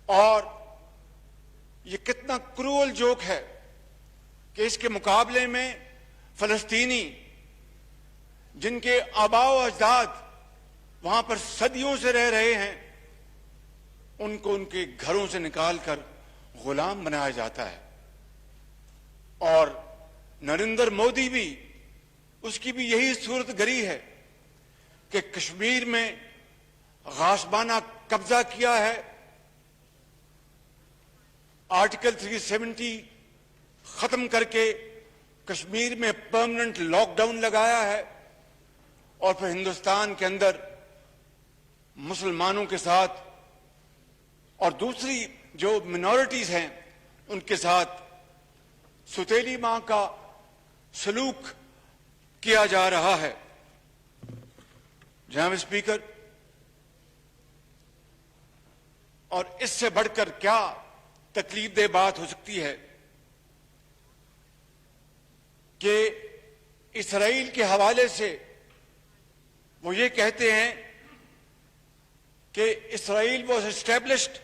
اور یہ کتنا کروئل جوک ہے کہ اس کے مقابلے میں فلسطینی جن کے آباء و اجداد وہاں پر صدیوں سے رہ رہے ہیں ان کو ان کے گھروں سے نکال کر غلام بنایا جاتا ہے. اور نریندر مودی بھی اس کی بھی یہی صورت گری ہے کہ کشمیر میں غاصبانہ قبضہ کیا ہے, آرٹیکل 370 ختم کر کے کشمیر میں پرماننٹ لاک ڈاؤن لگایا ہے, اور پھر ہندوستان کے اندر مسلمانوں کے ساتھ اور دوسری جو منورٹیز ہیں ان کے ساتھ ستیلی ماں کا سلوک کیا جا رہا ہے. جناب اسپیکر, اور اس سے بڑھ کر کیا تکلیف دہ بات ہو سکتی ہے کہ اسرائیل کے حوالے سے وہ یہ کہتے ہیں کہ Israel was established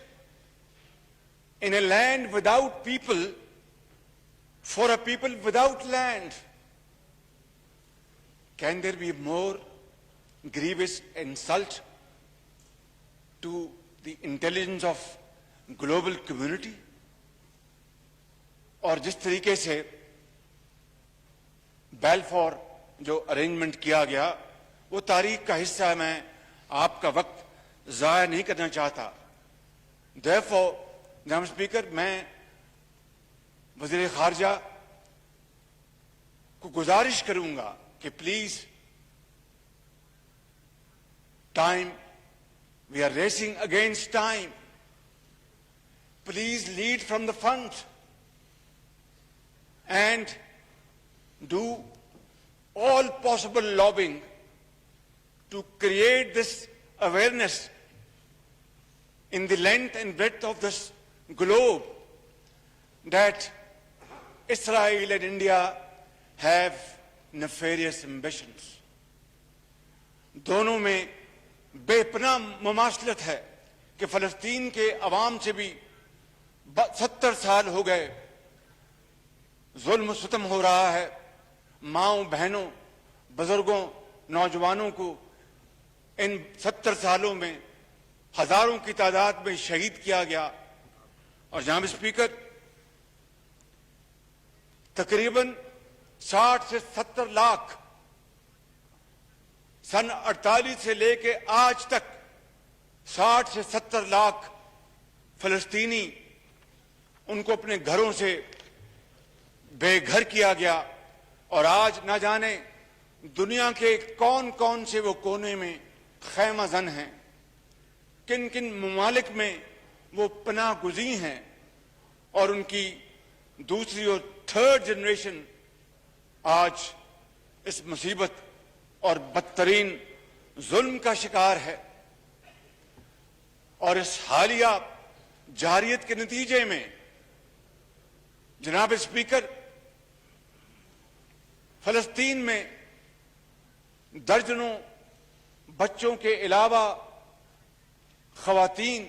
in a land without people for a people without land. Can there be more grievous insult to the intelligence of global community? اور جس طریقے سے بیلفور جو ارینجمنٹ کیا گیا وہ تاریخ کا حصہ ہے, میں آپ کا وقت ضائع نہیں کرنا چاہتا. Therefore, جناب اسپیکر, میں وزیر خارجہ کو گزارش کروں گا کہ please time, we are racing against time, please lead from the front and do all possible lobbying to create this awareness in the length and breadth of this globe that Israel and India have nefarious ambitions. دونوں میں بے پناہ مماثلت ہے کہ فلسطین کے عوام سے بھی 70 سال ہو گئے ظلم و ستم ہو رہا ہے, ماؤں بہنوں بزرگوں نوجوانوں کو ان 70 سالوں میں ہزاروں کی تعداد میں شہید کیا گیا. اور جناب اسپیکر, تقریباً 60 سے 70 لاکھ سن 48 سے لے کے آج تک 60 سے 70 لاکھ فلسطینی ان کو اپنے گھروں سے بے گھر کیا گیا, اور آج نہ جانے دنیا کے کون کون سے وہ کونے میں خیمہ زن ہیں, کن کن ممالک میں وہ پناہ گزین ہیں, اور ان کی دوسری اور تھرڈ جنریشن آج اس مصیبت اور بدترین ظلم کا شکار ہے. اور اس حالیہ جارحیت کے نتیجے میں جناب اسپیکر, فلسطین میں درجنوں بچوں کے علاوہ خواتین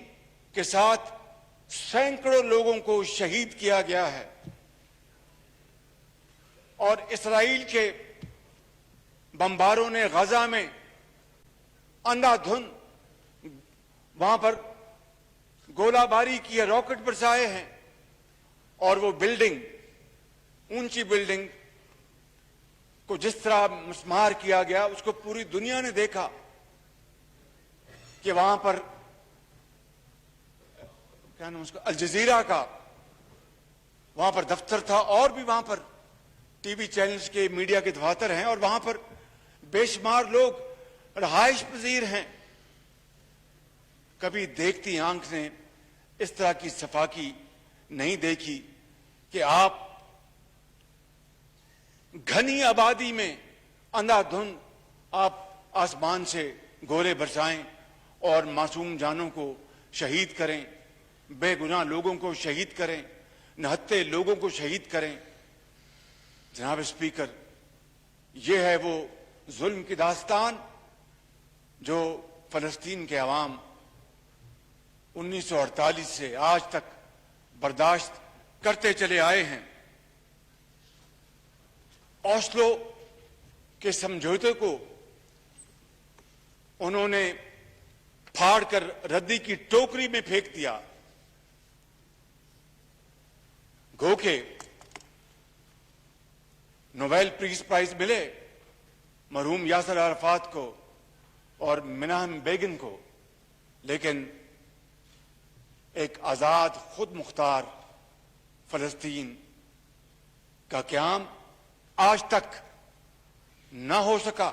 کے ساتھ سینکڑوں لوگوں کو شہید کیا گیا ہے, اور اسرائیل کے بمباروں نے غزہ میں اندھا دھند وہاں پر گولہ باری کی ہے, راکٹ برسائے ہیں, اور وہ بلڈنگ, اونچی بلڈنگ کو جس طرح مسمار کیا گیا اس کو پوری دنیا نے دیکھا کہ وہاں پر کیا نام اس کا, الجزیرہ کا وہاں پر دفتر تھا, اور بھی وہاں پر ٹی وی چینلز کے میڈیا کے دفاتر ہیں, اور وہاں پر بے شمار لوگ رہائش پذیر ہیں. کبھی دیکھتی آنکھ نے اس طرح کی صفاقی نہیں دیکھی کہ آپ گھنی آبادی میں اندھا دھند آپ آسمان سے گولے برسائیں اور معصوم جانوں کو شہید کریں, بے گناہ لوگوں کو شہید کریں, نہتے لوگوں کو شہید کریں. جناب اسپیکر, یہ ہے وہ ظلم کی داستان جو فلسطین کے عوام 1948 سے آج تک برداشت کرتے چلے آئے ہیں۔ اوسلو کے سمجھوتے کو انہوں نے پھاڑ کر ردی کی ٹوکری میں پھینک دیا۔ گو کہ نوبیل پیس پرائز ملے مرحوم یاسر عرفات کو اور مناہم بیگن کو، لیکن ایک آزاد خود مختار فلسطین کا قیام آج تک نہ ہو سکا۔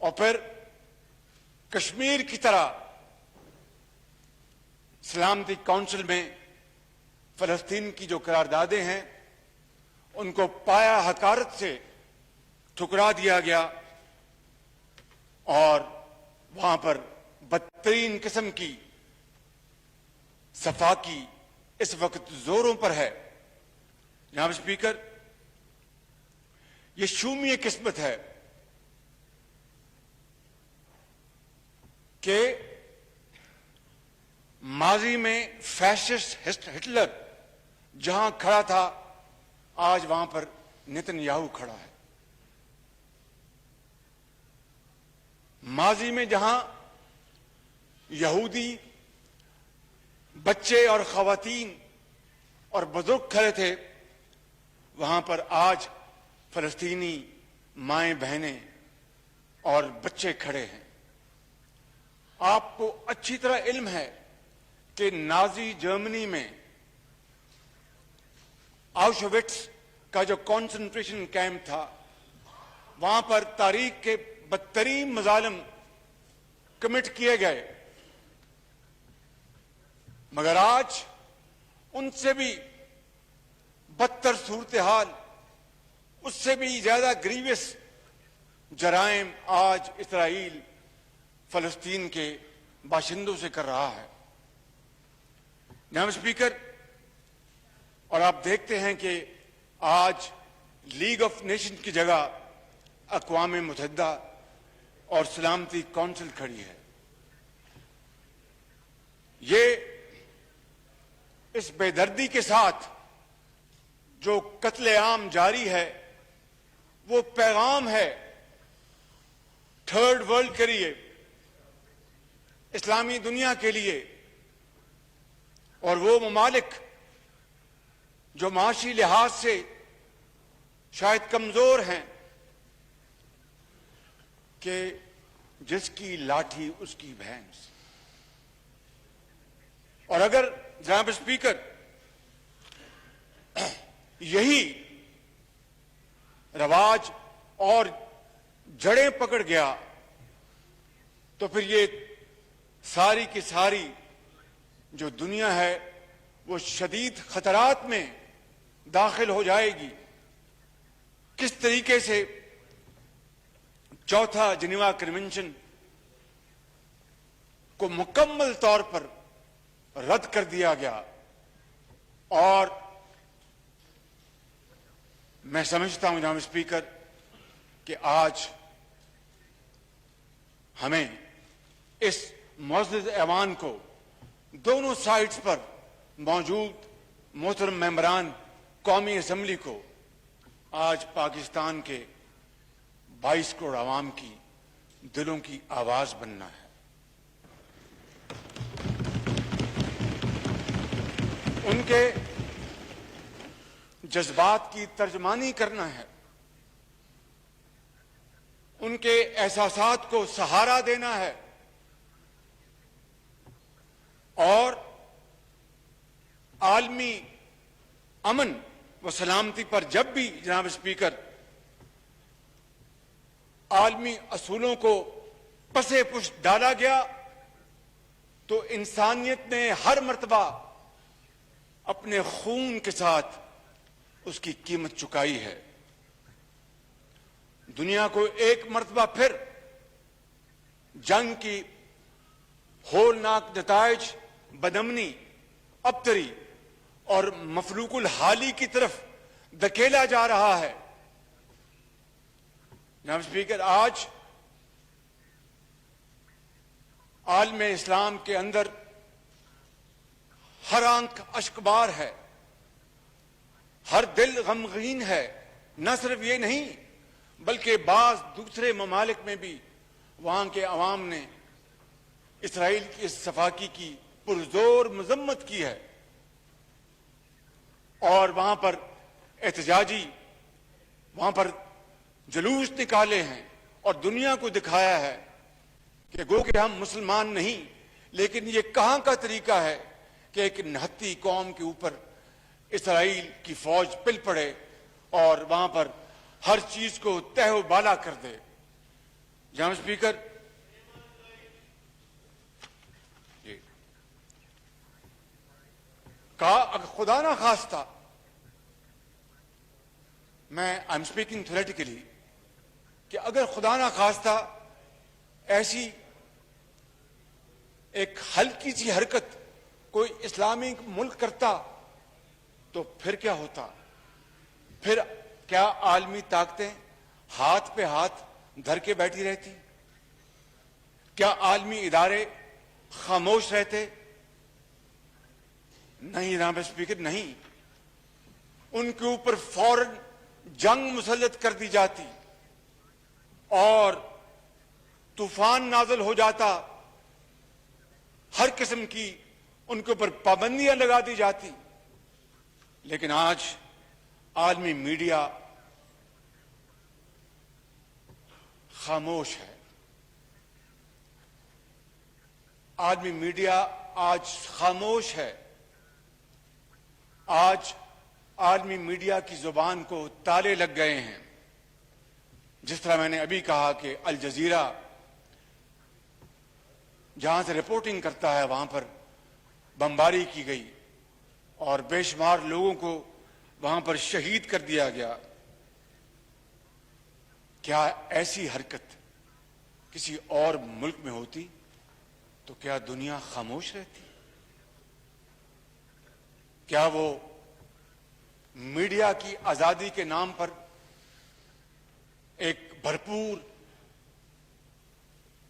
اور پھر کشمیر کی طرح سلامتی کونسل میں فلسطین کی جو قراردادیں ہیں ان کو پایا حقارت سے ٹھکرا دیا گیا، اور وہاں پر بدترین قسم کی صفاقی اس وقت زوروں پر ہے۔ جناب اسپیکر، یہ شومی قسمت ہے کہ ماضی میں فیشسٹ ہٹلر جہاں کھڑا تھا آج وہاں پر نتن یاہو کھڑا ہے۔ ماضی میں جہاں یہودی بچے اور خواتین اور بزرگ کھڑے تھے وہاں پر آج فلسطینی مائیں بہنیں اور بچے کھڑے ہیں۔ آپ کو اچھی طرح علم ہے کہ نازی جرمنی میں آؤشوِٹس کا جو کنسنٹریشن کیمپ تھا وہاں پر تاریخ کے بدترین مظالم کمٹ کیے گئے، مگر آج ان سے بھی بدتر صورتحال، اس سے بھی زیادہ گریوس جرائم آج اسرائیل فلسطین کے باشندوں سے کر رہا ہے۔ جناب اسپیکر، اور آپ دیکھتے ہیں کہ آج لیگ آف نیشن کی جگہ اقوام متحدہ اور سلامتی کونسل کھڑی ہے۔ یہ اس بے دردی کے ساتھ جو قتل عام جاری ہے وہ پیغام ہے تھرڈ ورلڈ کے لیے، اسلامی دنیا کے لیے، اور وہ ممالک جو معاشی لحاظ سے شاید کمزور ہیں کہ جس کی لاٹھی اس کی بھینس۔ اور اگر جناب اسپیکر یہی رواج اور جڑیں پکڑ گیا تو پھر یہ ساری کی ساری جو دنیا ہے وہ شدید خطرات میں داخل ہو جائے گی۔ کس طریقے سے چوتھا جنیوا کنونشن کو مکمل طور پر رد کر دیا گیا، اور میں سمجھتا ہوں جناب اسپیکر کہ آج ہمیں اس معزز ایوان کو دونوں سائٹس پر موجود محترم ممبران قومی اسمبلی کو آج پاکستان کے 22 کروڑ عوام کی دلوں کی آواز بننا ہے۔ ان کے جذبات کی ترجمانی کرنا ہے، ان کے احساسات کو سہارا دینا ہے، اور عالمی امن و سلامتی پر جب بھی جناب اسپیکر عالمی اصولوں کو پسے پشت ڈالا گیا تو انسانیت نے ہر مرتبہ اپنے خون کے ساتھ اس کی قیمت چکائی ہے۔ دنیا کو ایک مرتبہ پھر جنگ کی ہولناک نتائج، بدامنی، ابتری اور مفلوق الحالی کی طرف دھکیلا جا رہا ہے۔ جناب اسپیکر، آج عالم اسلام کے اندر ہر آنکھ اشکبار ہے، ہر دل غمگین ہے۔ نہ صرف یہ نہیں بلکہ بعض دوسرے ممالک میں بھی وہاں کے عوام نے اسرائیل کی اس صفاقی کی پرزور مذمت کی ہے، اور وہاں پر احتجاجی وہاں پر جلوس نکالے ہیں اور دنیا کو دکھایا ہے کہ گو کہ ہم مسلمان نہیں، لیکن یہ کہاں کا طریقہ ہے کہ ایک نہتی قوم کے اوپر اسرائیل کی فوج پل پڑے اور وہاں پر ہر چیز کو تہ و بالا کر دے۔ جناب اسپیکر، کہا اگر خدا نہ خواستہ، میں آئی ایم اسپیکنگ تھیوریٹیکلی، کہ اگر خدا نہ خواستہ ایسی ایک ہلکی سی حرکت کوئی اسلامی ملک کرتا تو پھر کیا ہوتا؟ پھر کیا عالمی طاقتیں ہاتھ پہ ہاتھ دھر کے بیٹھی رہتی؟ کیا عالمی ادارے خاموش رہتے؟ نہیں جناب اسپیکر، نہیں، ان کے اوپر فوراً جنگ مسلط کر دی جاتی اور طوفان نازل ہو جاتا، ہر قسم کی ان کے اوپر پابندیاں لگا دی جاتی۔ لیکن آج عالمی میڈیا خاموش ہے، عالمی میڈیا آج خاموش ہے۔ آج عالمی میڈیا کی زبان کو تالے لگ گئے ہیں۔ جس طرح میں نے ابھی کہا کہ الجزیرہ جہاں سے رپورٹنگ کرتا ہے وہاں پر بمباری کی گئی اور بے شمار لوگوں کو وہاں پر شہید کر دیا گیا۔ کیا ایسی حرکت کسی اور ملک میں ہوتی تو کیا دنیا خاموش رہتی؟ کیا وہ میڈیا کی آزادی کے نام پر ایک بھرپور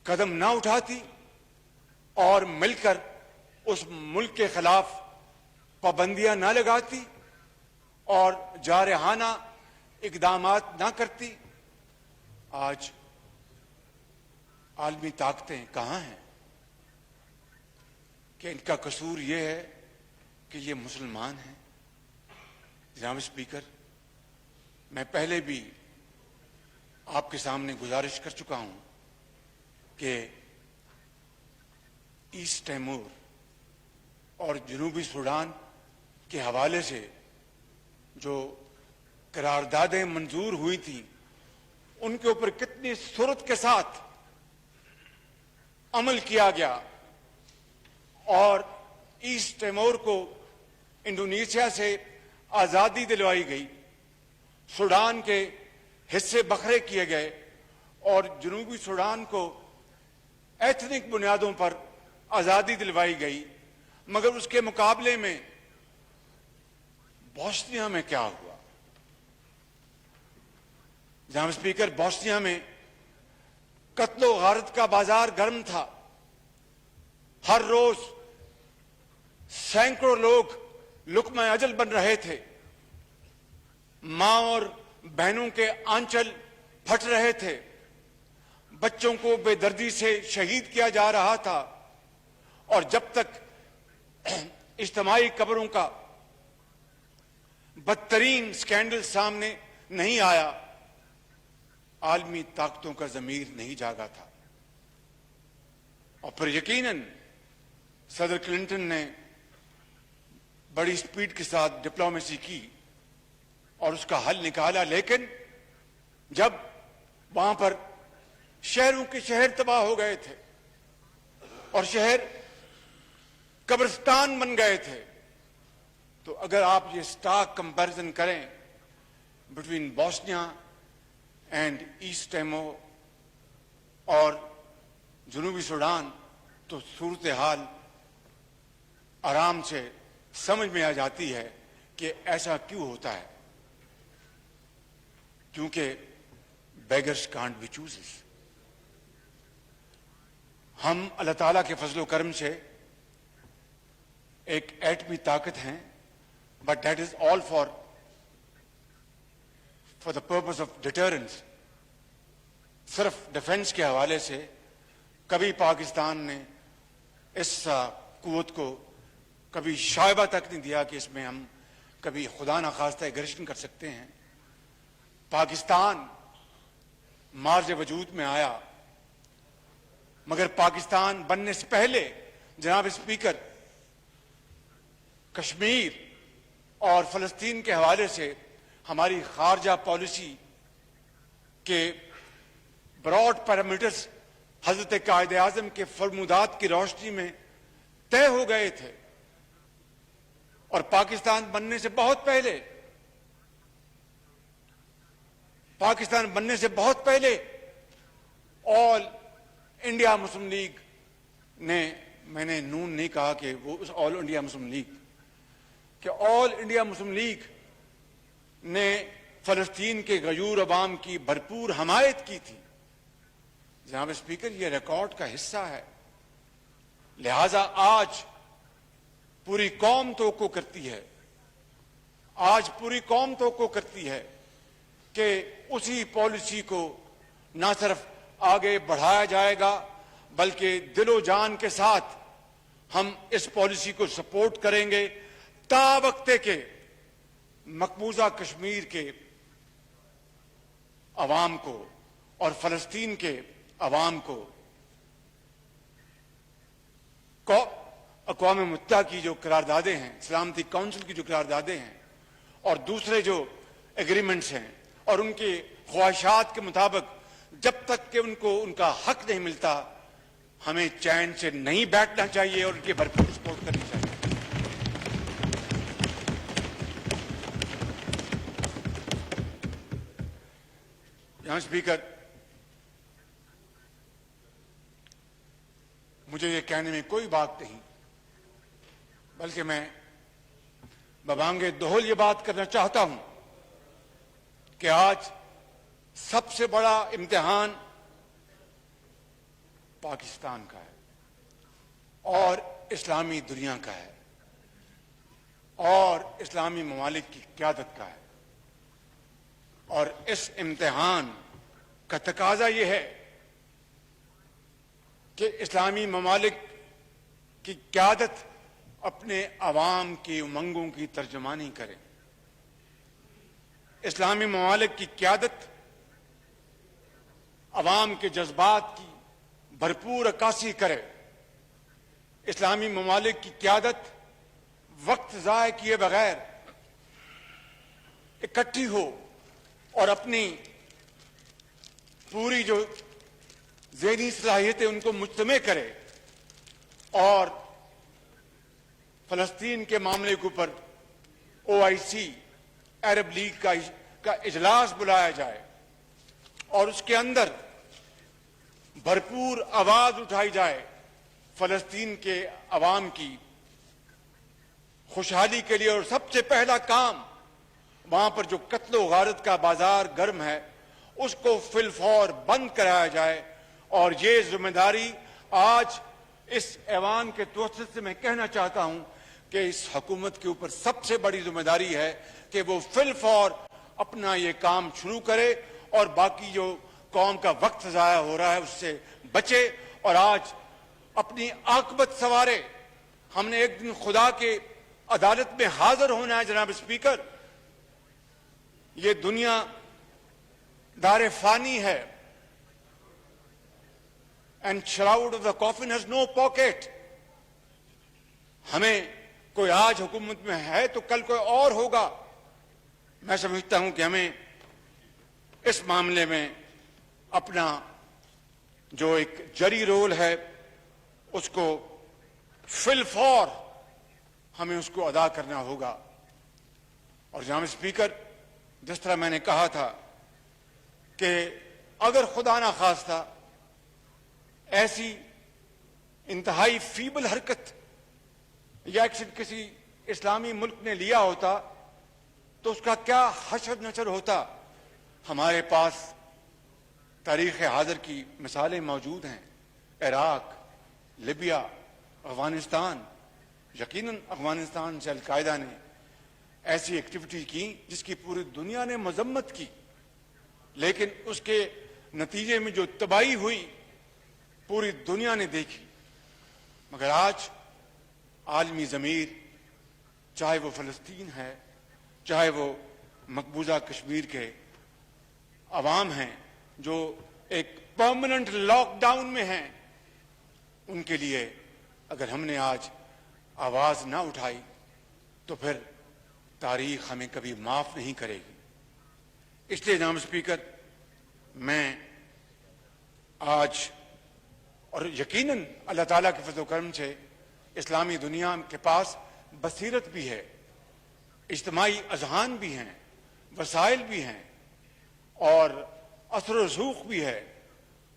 قدم نہ اٹھاتی اور مل کر اس ملک کے خلاف پابندیاں نہ لگاتی اور جارحانہ اقدامات نہ کرتی؟ آج عالمی طاقتیں کہاں ہیں کہ ان کا قصور یہ ہے کہ یہ مسلمان ہیں؟ جناب اسپیکر، میں پہلے بھی آپ کے سامنے گزارش کر چکا ہوں کہ ایسٹ تیمور اور جنوبی سوڈان کے حوالے سے جو قراردادیں منظور ہوئی تھیں ان کے اوپر کتنی سرعت کے ساتھ عمل کیا گیا، اور ایسٹ تیمور کو انڈونیشیا سے آزادی دلوائی گئی، سوڈان کے حصے بکھرے کیے گئے اور جنوبی سوڈان کو ایتھنک بنیادوں پر آزادی دلوائی گئی۔ مگر اس کے مقابلے میں بوسنیا میں کیا ہوا؟ جناب اسپیکر، بوسنیا میں قتل و غارت کا بازار گرم تھا۔ ہر روز سینکڑوں لوگ لقمہ اجل بن رہے تھے، ماں اور بہنوں کے آنچل پھٹ رہے تھے، بچوں کو بے دردی سے شہید کیا جا رہا تھا، اور جب تک اجتماعی قبروں کا بدترین سکینڈل سامنے نہیں آیا، عالمی طاقتوں کا ضمیر نہیں جاگا تھا۔ اور پھر یقیناً صدر کلنٹن نے بڑی سپیڈ کے ساتھ ڈپلومیسی کی اور اس کا حل نکالا، لیکن جب وہاں پر شہروں کے شہر تباہ ہو گئے تھے اور شہر قبرستان بن گئے تھے، تو اگر آپ یہ سٹارک کمپیرزن کریں between Bosnia and East Timor اور جنوبی سوڈان، تو صورتحال آرام سے سمجھ میں آ جاتی ہے کہ ایسا کیوں ہوتا ہے، کیونکہ بیگرز کانٹ بی چوزرز۔ ہم اللہ تعالیٰ کے فضل و کرم سے ایک ایٹمی طاقت ہیں, but that is all for the purpose of deterrence. صرف ڈیفنس کے حوالے سے کبھی پاکستان نے اس قوت کو کبھی شائبہ تک نہیں دیا کہ اس میں ہم کبھی خدا نخواستہ ایگریشن کر سکتے ہیں. پاکستان مارج وجود میں آیا, مگر پاکستان بننے سے پہلے جناب اسپیکر کشمیر اور فلسطین کے حوالے سے ہماری خارجہ پالیسی کے براڈ پیرامیٹرز حضرت قائد اعظم کے فرمودات کی روشنی میں طے ہو گئے تھے. اور پاکستان بننے سے بہت پہلے آل انڈیا مسلم لیگ نے, میں نے نون نہیں کہا کہ وہ آل انڈیا مسلم لیگ, کہ آل انڈیا مسلم لیگ نے فلسطین کے غیور عوام کی بھرپور حمایت کی تھی. جناب اسپیکر, یہ ریکارڈ کا حصہ ہے. لہذا آج پوری قوم توقع کرتی ہے کہ اسی پالیسی کو نہ صرف آگے بڑھایا جائے گا بلکہ دل و جان کے ساتھ ہم اس پالیسی کو سپورٹ کریں گے تا وقت کے مقبوضہ کشمیر کے عوام کو اور فلسطین کے عوام کو اقوام متحدہ کی جو قراردادیں ہیں, سلامتی کونسل کی جو قراردادیں ہیں اور دوسرے جو ایگریمنٹس ہیں, اور ان کی خواہشات کے مطابق جب تک کہ ان کو ان کا حق نہیں ملتا ہمیں چین سے نہیں بیٹھنا چاہیے اور ان کی بھرپور سپورٹ کرنی چاہیے. یہاں اسپیکر, مجھے یہ کہنے میں کوئی بات نہیں, بلکہ میں ببانگ دہل یہ بات کرنا چاہتا ہوں کہ آج سب سے بڑا امتحان پاکستان کا ہے اور اسلامی دنیا کا ہے اور اسلامی ممالک کی قیادت کا ہے. اور اس امتحان کا تقاضا یہ ہے کہ اسلامی ممالک کی قیادت اپنے عوام کی امنگوں کی ترجمانی کرے. اسلامی ممالک کی قیادت عوام کے جذبات کی بھرپور عکاسی کرے. اسلامی ممالک کی قیادت وقت ضائع کیے بغیر اکٹھی ہو اور اپنی پوری جو ذہنی صلاحیتیں ان کو مجتمع کرے اور فلسطین کے معاملے کے اوپر OIC عرب لیگ کا اجلاس بلایا جائے اور اس کے اندر بھرپور آواز اٹھائی جائے فلسطین کے عوام کی خوشحالی کے لیے. اور سب سے پہلا کام وہاں پر جو قتل و غارت کا بازار گرم ہے اس کو فی الفور بند کرایا جائے. اور یہ ذمہ داری آج اس ایوان کے توسط سے میں کہنا چاہتا ہوں کہ اس حکومت کے اوپر سب سے بڑی ذمہ داری ہے کہ وہ فی الفور اپنا یہ کام شروع کرے اور باقی جو قوم کا وقت ضائع ہو رہا ہے اس سے بچے اور آج اپنی عاقبت سنوارے. ہم نے ایک دن خدا کے عدالت میں حاضر ہونا ہے جناب اسپیکر. یہ دنیا دار فانی ہے. And shroud of the coffin has no pocket. ہمیں کوئی آج حکومت میں ہے تو کل کوئی اور ہوگا. میں سمجھتا ہوں کہ ہمیں اس معاملے میں اپنا جو ایک جری رول ہے اس کو فی الفور ہمیں اس کو ادا کرنا ہوگا. اور جناب اسپیکر, جس طرح میں نے کہا تھا کہ اگر خدا نہ خواستہ ایسی انتہائی فیبل حرکت یا ایکشن کسی اسلامی ملک نے لیا ہوتا تو اس کا کیا حشر نشر ہوتا. ہمارے پاس تاریخ حاضر کی مثالیں موجود ہیں. عراق, لیبیا, افغانستان, یقیناً افغانستان سے القاعدہ نے ایسی ایکٹیویٹی کی جس کی پوری دنیا نے مذمت کی، لیکن اس کے نتیجے میں جو تباہی ہوئی پوری دنیا نے دیکھی۔ مگر آج عالمی ضمیر، چاہے وہ فلسطین ہے، چاہے وہ مقبوضہ کشمیر کے عوام ہیں جو ایک پرماننٹ لاک ڈاؤن میں ہیں، ان کے لیے اگر ہم نے آج آواز نہ اٹھائی تو پھر تاریخ ہمیں کبھی معاف نہیں کرے گی۔ اس لیے جناب اسپیکر، میں آج اور یقیناً اللہ تعالیٰ کے فضل و کرم سے اسلامی دنیا کے پاس بصیرت بھی ہے، اجتماعی اذہان بھی ہیں، وسائل بھی ہیں اور اثر و رسوخ بھی ہے۔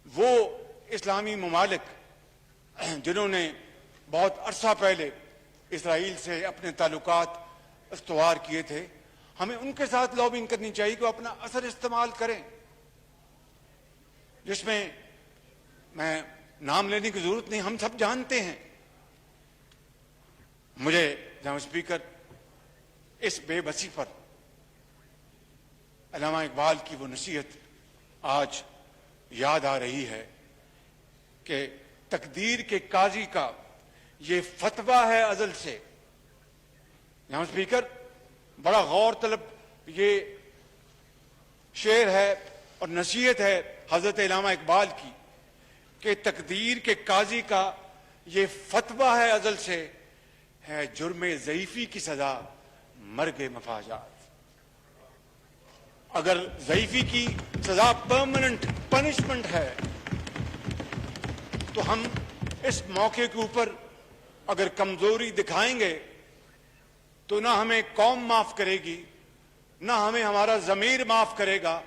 وہ اسلامی ممالک جنہوں نے بہت عرصہ پہلے اسرائیل سے اپنے تعلقات استوار کیے تھے، ہمیں ان کے ساتھ لابنگ کرنی چاہیے کہ وہ اپنا اثر استعمال کریں، جس میں میں نام لینے کی ضرورت نہیں، ہم سب جانتے ہیں۔ مجھے جناب اسپیکر اس بے بسی پر علامہ اقبال کی وہ نصیحت آج یاد آ رہی ہے کہ تقدیر کے قاضی کا یہ فتویٰ ہے ازل سے۔ جناب اسپیکر، بڑا غور طلب یہ شعر ہے اور نصیحت ہے حضرت علامہ اقبال کی کہ تقدیر کے قاضی کا یہ فتویٰ ہے ازل سے، ہے جرم ضعیفی کی سزا مرگ مفاجات۔ اگر ضعیفی کی سزا پرماننٹ پنشمنٹ ہے تو ہم اس موقع کے اوپر اگر کمزوری دکھائیں گے تو نہ ہمیں قوم معاف کرے گی، نہ ہمیں ہمارا ضمیر معاف کرے گا،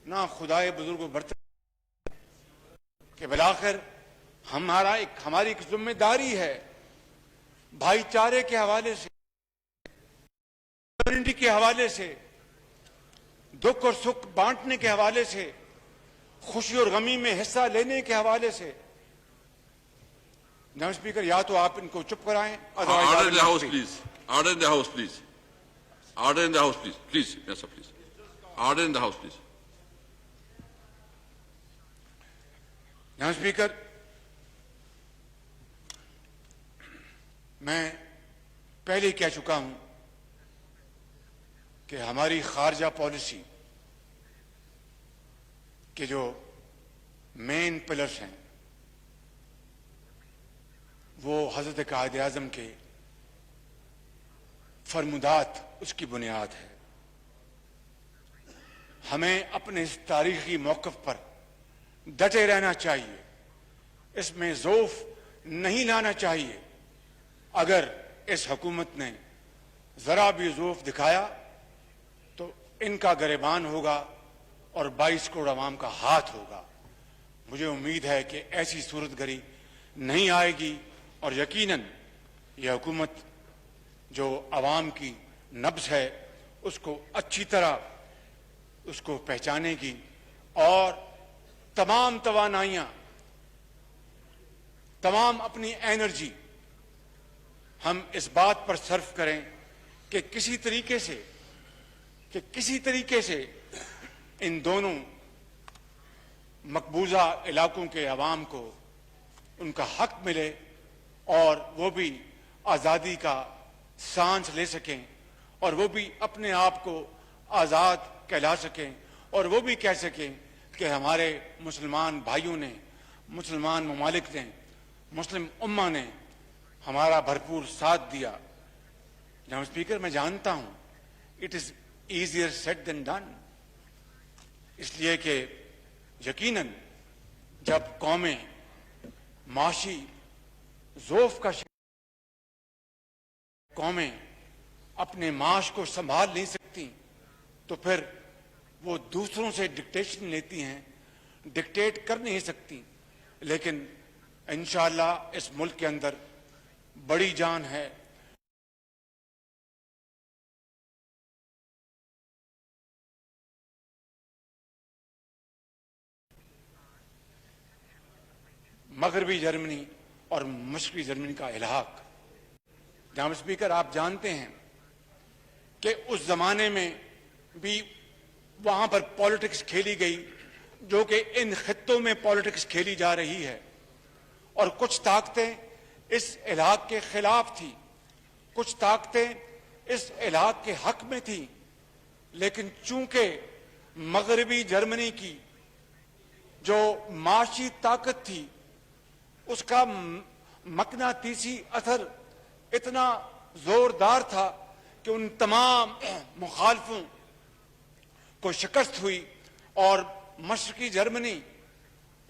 نہ خدائے بزرگ و برتر کہ بالآخر ہماری ایک ذمہ داری ہے بھائی چارے کے حوالے سے، کمیونٹی کے حوالے سے، دکھ اور سکھ بانٹنے کے حوالے سے، خوشی اور غمی میں حصہ لینے کے حوالے سے۔ جناب اسپیکر، یا تو آپ ان کو چپ کرائیں، Order in the House, please. Order in the House, please. Order in the House, please. Please, yes, sir, please. Order in the House, please. جناب اسپیکر، میں پہلے ہی کہہ چکا ہوں کہ ہماری خارجہ پالیسی کے جو مین پلرز ہیں وہ حضرت قائد اعظم کے فرمودات اس کی بنیاد ہے۔ ہمیں اپنے اس تاریخی موقف پر ڈٹے رہنا چاہیے، اس میں ضعف نہیں لانا چاہیے۔ اگر اس حکومت نے ذرا بھی ضعف دکھایا تو ان کا گریبان ہوگا اور 22 کروڑ عوام کا ہاتھ ہوگا۔ مجھے امید ہے کہ ایسی صورت گری نہیں آئے گی اور یقیناً یہ حکومت جو عوام کی نبض ہے اس کو اچھی طرح اس کو پہچانے گی اور تمام توانائیاں، تمام اپنی انرجی ہم اس بات پر صرف کریں کہ کسی طریقے سے ان دونوں مقبوضہ علاقوں کے عوام کو ان کا حق ملے اور وہ بھی آزادی کا سانس لے سکیں اور وہ بھی اپنے آپ کو آزاد کہلا سکیں اور وہ بھی کہہ سکیں کہ ہمارے مسلمان بھائیوں نے، مسلمان ممالک نے، مسلم امہ نے ہمارا بھرپور ساتھ دیا۔ جناب اسپیکر، میں جانتا ہوں it is easier said than done, اس لیے کہ یقیناً جب قومیں معاشی ضعف کا قومیں اپنے معاش کو سنبھال نہیں سکتی تو پھر وہ دوسروں سے ڈکٹیشن لیتی ہیں، ڈکٹیٹ کر نہیں سکتی۔ لیکن انشاءاللہ اس ملک کے اندر بڑی جان ہے، مغربی جرمنی اور مشرقی جرمنی کا الحاق جناب اسپیکر آپ جانتے ہیں کہ اس زمانے میں بھی وہاں پر پالیٹکس کھیلی گئی جو کہ ان خطوں میں پالیٹکس کھیلی جا رہی ہے، اور کچھ طاقتیں اس الحاق کے خلاف تھی، کچھ طاقتیں اس الحاق کے حق میں تھیں، لیکن چونکہ مغربی جرمنی کی جو معاشی طاقت تھی اس کا مقناطیسی اثر اتنا زوردار تھا کہ ان تمام مخالفوں کو شکست ہوئی اور مشرقی جرمنی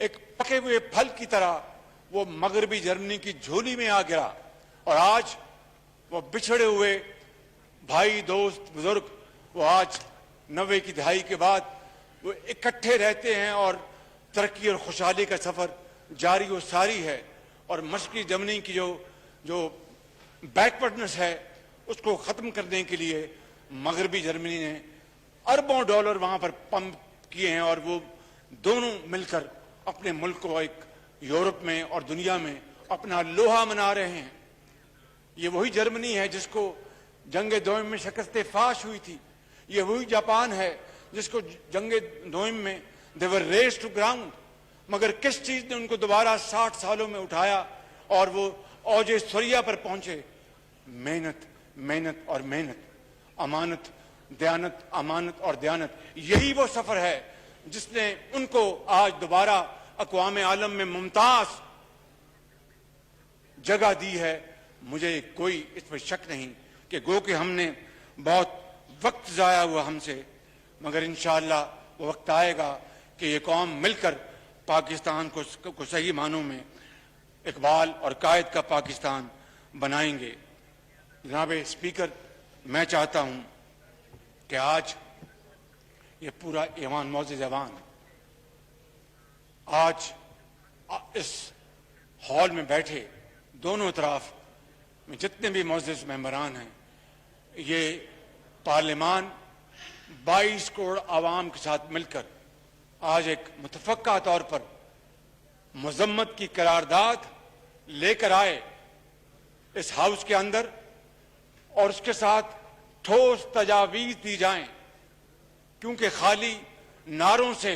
ایک پکے ہوئے پھل کی طرح وہ مغربی جرمنی کی جھولی میں آ گرا، اور آج وہ بچھڑے ہوئے بھائی دوست بزرگ وہ آج 90 کی دہائی کے بعد وہ اکٹھے رہتے ہیں اور ترقی اور خوشحالی کا سفر جاری و ساری ہے، اور مشرقی جرمنی کی جو بیکورڈنس ہے اس کو ختم کرنے کے لیے مغربی جرمنی نے اربوں ڈالر وہاں پر پمپ کیے ہیں، اور وہ دونوں مل کر اپنے ملک کو ایک یورپ میں اور دنیا میں اپنا لوہا منا رہے ہیں۔ یہ وہی جرمنی ہے جس کو جنگ دوئم میں شکست فاش ہوئی تھی، یہ وہی جاپان ہے جس کو جنگ دوئم میں they were raised to ground، مگر کس چیز نے ان کو دوبارہ 60 سالوں میں اٹھایا اور وہ اوج سریا پر پہنچے؟ محنت محنت اور محنت، امانت دیانت، امانت اور دیانت، یہی وہ سفر ہے جس نے ان کو آج دوبارہ اقوام عالم میں ممتاز جگہ دی ہے۔ مجھے کوئی اس پر شک نہیں کہ گو کہ ہم نے بہت وقت ضائع ہوا ہم سے، مگر انشاءاللہ وہ وقت آئے گا کہ یہ قوم مل کر پاکستان کو صحیح معنوں میں اقبال اور قائد کا پاکستان بنائیں گے۔ جناب اسپیکر، میں چاہتا ہوں کہ آج یہ پورا ایوان معزز ایوان آج اس ہال میں بیٹھے دونوں اطراف میں جتنے بھی معزز ممبران ہیں، یہ پارلیمان 22 کروڑ عوام کے ساتھ مل کر آج ایک متفقہ طور پر مذمت کی قرارداد لے کر آئے اس ہاؤس کے اندر، اور اس کے ساتھ ٹھوس تجاویز دی جائیں، کیونکہ خالی نعروں سے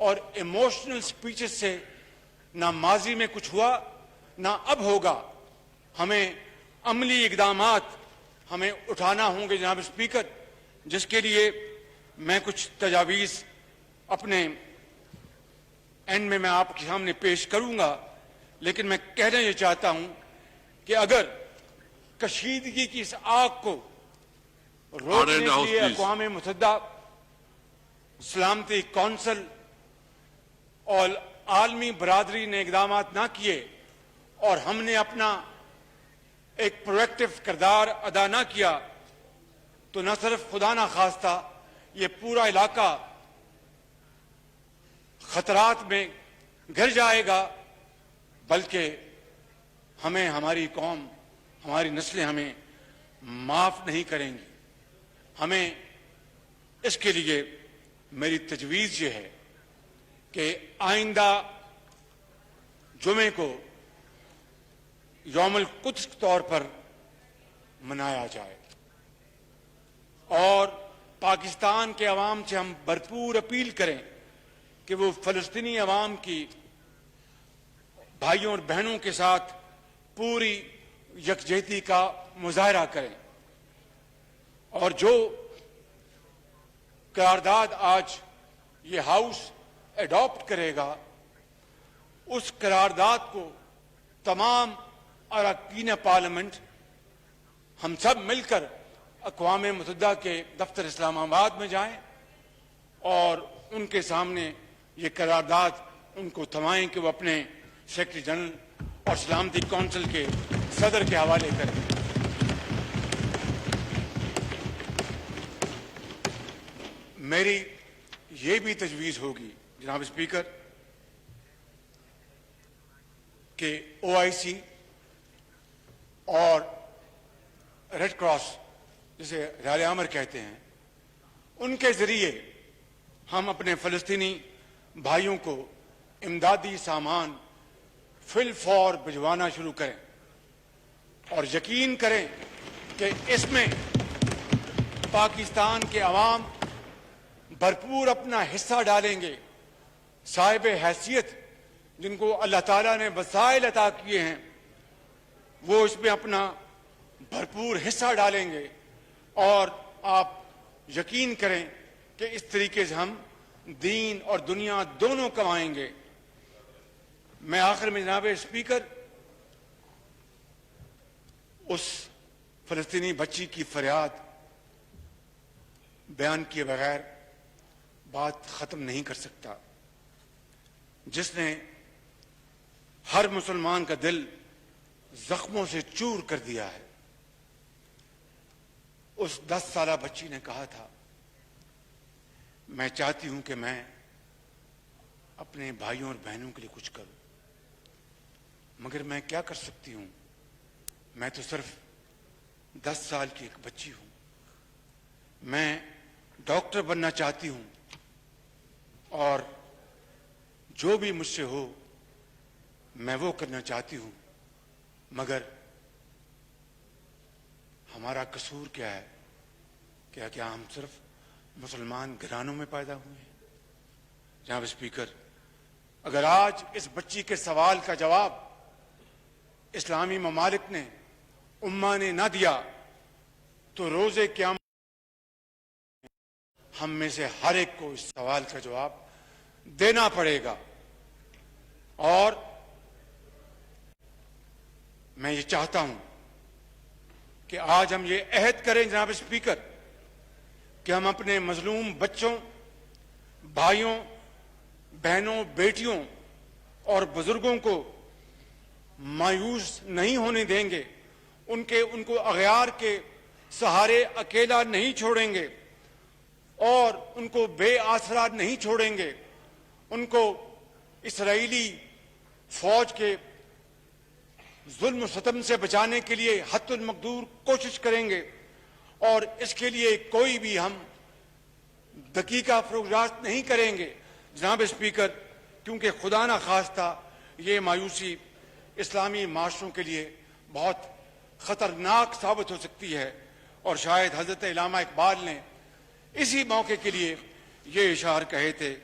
اور ایموشنل سپیچز سے نہ ماضی میں کچھ ہوا نہ اب ہوگا، ہمیں عملی اقدامات ہمیں اٹھانا ہوں گے جناب اسپیکر، جس کے لیے میں کچھ تجاویز اپنے اینڈ میں آپ کے سامنے پیش کروں گا، لیکن میں کہنا یہ چاہتا ہوں کہ اگر کشیدگی کی اس آگ کو روکنے کے لیے اقوام متحدہ سلامتی کونسل اور عالمی برادری نے اقدامات نہ کیے اور ہم نے اپنا ایک پرویکٹیو کردار ادا نہ کیا، تو نہ صرف خدا نہ خواستہ یہ پورا علاقہ خطرات میں گر جائے گا، بلکہ ہمیں ہماری قوم ہماری نسلیں ہمیں معاف نہیں کریں گی۔ ہمیں اس کے لیے میری تجویز یہ ہے کہ آئندہ جمعے کو یوم القدس کے طور پر منایا جائے، اور پاکستان کے عوام سے ہم بھرپور اپیل کریں کہ وہ فلسطینی عوام کی بھائیوں اور بہنوں کے ساتھ پوری یکجہتی کا مظاہرہ کریں، اور جو قرارداد آج یہ ہاؤس ایڈاپٹ کرے گا اس قرارداد کو تمام اراکین پارلیمنٹ ہم سب مل کر اقوام متحدہ کے دفتر اسلام آباد میں جائیں اور ان کے سامنے یہ قرارداد ان کو تھمائیں کہ وہ اپنے سیکرٹری جنرل اور سلامتی کونسل کے صدر کے حوالے کریں۔ میری یہ بھی تجویز ہوگی جناب اسپیکر کہ OIC اور ریڈ کراس جسے رال عامر کہتے ہیں ان کے ذریعے ہم اپنے فلسطینی بھائیوں کو امدادی سامان فل فور بھجوانا شروع کریں، اور یقین کریں کہ اس میں پاکستان کے عوام بھرپور اپنا حصہ ڈالیں گے. صاحب حیثیت جن کو اللہ تعالیٰ نے وسائل عطا کیے ہیں وہ اس میں اپنا بھرپور حصہ ڈالیں گے, اور آپ یقین کریں کہ اس طریقے سے ہم دین اور دنیا دونوں کمائیں گے. میں آخر میں جناب اسپیکر اس فلسطینی بچی کی فریاد بیان کیے بغیر بات ختم نہیں کر سکتا, جس نے ہر مسلمان کا دل زخموں سے چور کر دیا ہے. اس 10 سالہ بچی نے کہا تھا, میں چاہتی ہوں کہ میں اپنے بھائیوں اور بہنوں کے لیے کچھ کروں, مگر میں کیا کر سکتی ہوں, میں تو صرف 10 سال کی ایک بچی ہوں. میں ڈاکٹر بننا چاہتی ہوں اور جو بھی مجھ سے ہو میں وہ کرنا چاہتی ہوں, مگر ہمارا قصور کیا ہے؟ کیا ہم صرف مسلمان گھرانوں میں پیدا ہوئے ہیں؟ جناب اسپیکر, اگر آج اس بچی کے سوال کا جواب اسلامی ممالک نے, امہ نے نہ دیا تو روز قیامت ہم میں سے ہر ایک کو اس سوال کا جواب دینا پڑے گا. اور میں یہ چاہتا ہوں کہ آج ہم یہ عہد کریں جناب اسپیکر کہ ہم اپنے مظلوم بچوں, بھائیوں, بہنوں, بیٹیوں اور بزرگوں کو مایوس نہیں ہونے دیں گے. ان کو اغیار کے سہارے اکیلا نہیں چھوڑیں گے اور ان کو بے آسرا نہیں چھوڑیں گے. ان کو اسرائیلی فوج کے ظلم و ستم سے بچانے کے لیے حد المقدور کوشش کریں گے, اور اس کے لیے کوئی بھی ہم دقیقہ فروگزاشت نہیں کریں گے جناب اسپیکر, کیونکہ خدا نہ خواستہ یہ مایوسی اسلامی معاشروں کے لیے بہت خطرناک ثابت ہو سکتی ہے. اور شاید حضرت علامہ اقبال نے اسی موقع کے لیے یہ اشعار کہے تھے,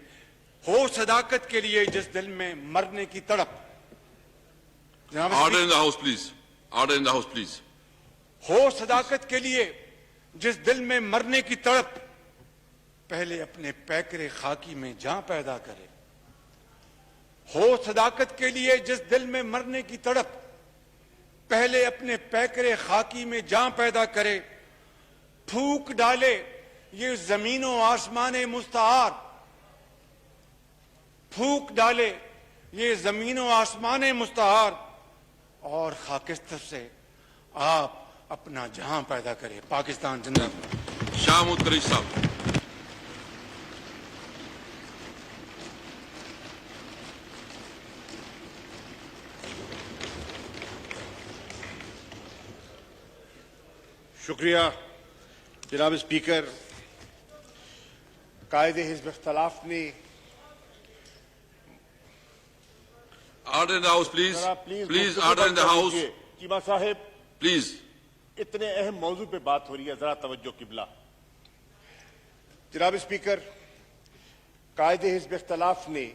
ہو صداقت کے لیے جس دل میں مرنے کی تڑپ. Order in the House, please. Order in the House, please. ہو صداقت کے لیے جس دل میں مرنے کی تڑپ, پہلے اپنے پیکرے خاکی میں جاں پیدا کرے. ہو صداقت کے لیے جس دل میں مرنے کی تڑپ, پہلے اپنے پیکرے خاکی میں جاں پیدا کرے. پھونک ڈالے یہ زمین و آسمان مستعار, پھونک ڈالے یہ زمین و آسمان مستعار, اور خاکستر سے آپ اپنا جہاں پیدا کرے. پاکستان زندہ باد. شاہ محمود قریشی صاحب. شکریہ جناب اسپیکر. قائد حزب اختلاف نے Order in the House, please. Please, order in the House. Cheema صاحب, Please. اتنے اہم موضوع پہ بات ہو رہی ہے, ذرا توجہ قبلہ. جناب اسپیکر, قائد حزب اختلاف نے